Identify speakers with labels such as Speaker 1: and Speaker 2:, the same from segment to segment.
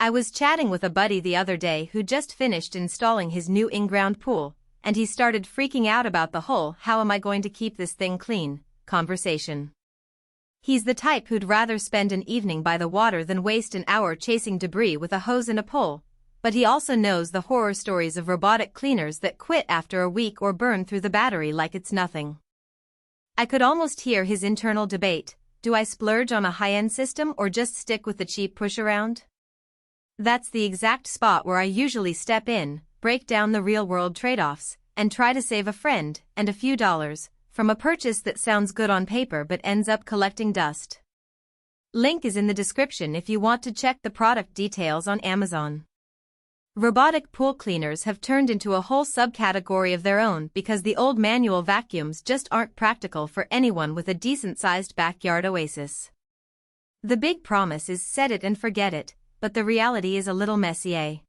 Speaker 1: I was chatting with a buddy the other day who just finished installing his new Inground pool, and he started freaking out about the whole "how am I going to keep this thing clean" conversation. He's the type who'd rather spend an evening by the water than waste an hour chasing debris with a hose and a pole, but he also knows the horror stories of robotic cleaners that quit after a week or burn through the battery like it's nothing. I could almost hear his internal debate: do I splurge on a high-end system or just stick with the cheap push-around? That's the exact spot where I usually step in, break down the real-world trade-offs, and try to save a friend and a few dollars from a purchase that sounds good on paper but ends up collecting dust. Link is in the description if you want to check the product details on Amazon. Robotic pool cleaners have turned into a whole subcategory of their own because the old manual vacuums just aren't practical for anyone with a decent-sized backyard oasis. The big promise is set it and forget it, but the reality is a little messier.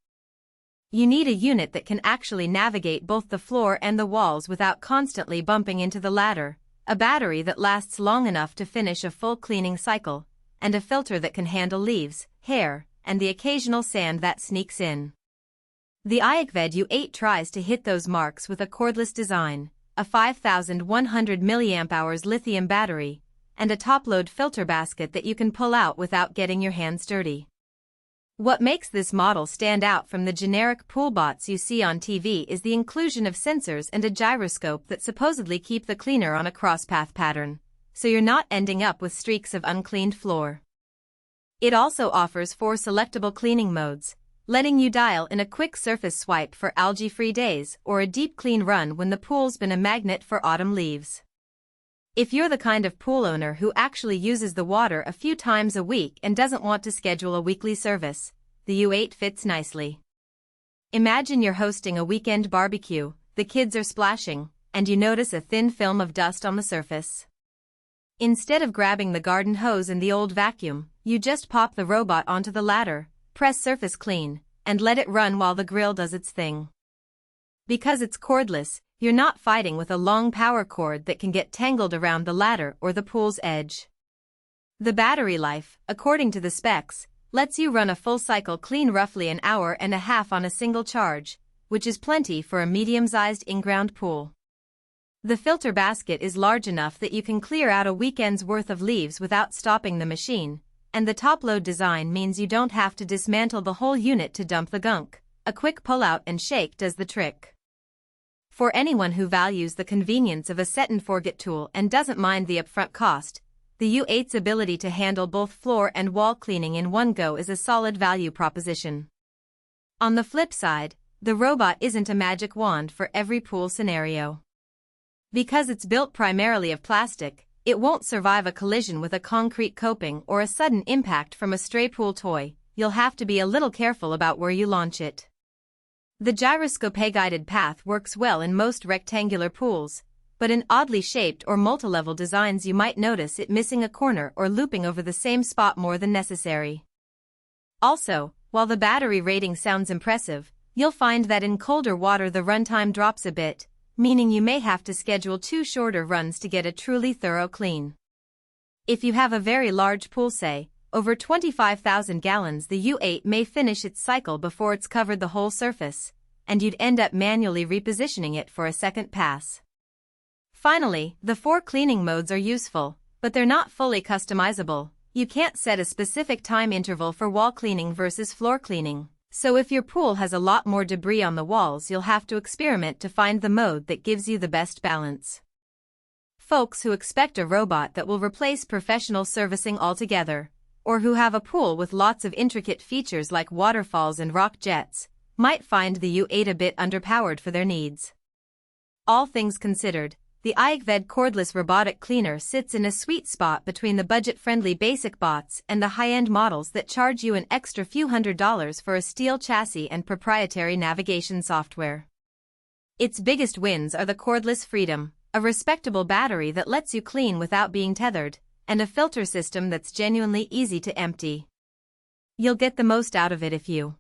Speaker 1: You need a unit that can actually navigate both the floor and the walls without constantly bumping into the ladder, a battery that lasts long enough to finish a full cleaning cycle, and a filter that can handle leaves, hair, and the occasional sand that sneaks in. The Inground U8 tries to hit those marks with a cordless design, a 5,100 mAh lithium battery, and a top-load filter basket that you can pull out without getting your hands dirty. What makes this model stand out from the generic pool bots you see on TV is the inclusion of sensors and a gyroscope that supposedly keep the cleaner on a crosspath pattern, so you're not ending up with streaks of uncleaned floor. It also offers 4 selectable cleaning modes, letting you dial in a quick surface swipe for algae-free days or a deep clean run when the pool's been a magnet for autumn leaves. If you're the kind of pool owner who actually uses the water a few times a week and doesn't want to schedule a weekly service, the U8 fits nicely. Imagine you're hosting a weekend barbecue, the kids are splashing, and you notice a thin film of dust on the surface. Instead of grabbing the garden hose and the old vacuum, you just pop the robot onto the ladder, press surface clean, and let it run while the grill does its thing. Because it's cordless, you're not fighting with a long power cord that can get tangled around the ladder or the pool's edge. The battery life, according to the specs, lets you run a full cycle clean roughly an hour and a half on a single charge, which is plenty for a medium-sized in-ground pool. The filter basket is large enough that you can clear out a weekend's worth of leaves without stopping the machine, and the top-load design means you don't have to dismantle the whole unit to dump the gunk. A quick pull-out and shake does the trick. For anyone who values the convenience of a set-and-forget tool and doesn't mind the upfront cost, the U8's ability to handle both floor and wall cleaning in one go is a solid value proposition. On the flip side, the robot isn't a magic wand for every pool scenario. Because it's built primarily of plastic, it won't survive a collision with a concrete coping or a sudden impact from a stray pool toy. You'll have to be a little careful about where you launch it. The gyroscope-guided path works well in most rectangular pools, but in oddly shaped or multi-level designs you might notice it missing a corner or looping over the same spot more than necessary. Also, while the battery rating sounds impressive, you'll find that in colder water the runtime drops a bit, meaning you may have to schedule 2 shorter runs to get a truly thorough clean. If you have a very large pool, say, over 25,000 gallons, the U8 may finish its cycle before it's covered the whole surface, and you'd end up manually repositioning it for a second pass. Finally, the 4 cleaning modes are useful, but they're not fully customizable. You can't set a specific time interval for wall cleaning versus floor cleaning, so if your pool has a lot more debris on the walls, you'll have to experiment to find the mode that gives you the best balance. Folks who expect a robot that will replace professional servicing altogether, or who have a pool with lots of intricate features like waterfalls and rock jets, might find the U8 a bit underpowered for their needs. All things considered, the Inground Cordless Robotic Cleaner sits in a sweet spot between the budget-friendly basic bots and the high-end models that charge you an extra few $100s for a steel chassis and proprietary navigation software. Its biggest wins are the cordless freedom, a respectable battery that lets you clean without being tethered, and a filter system that's genuinely easy to empty. You'll get the most out of it if you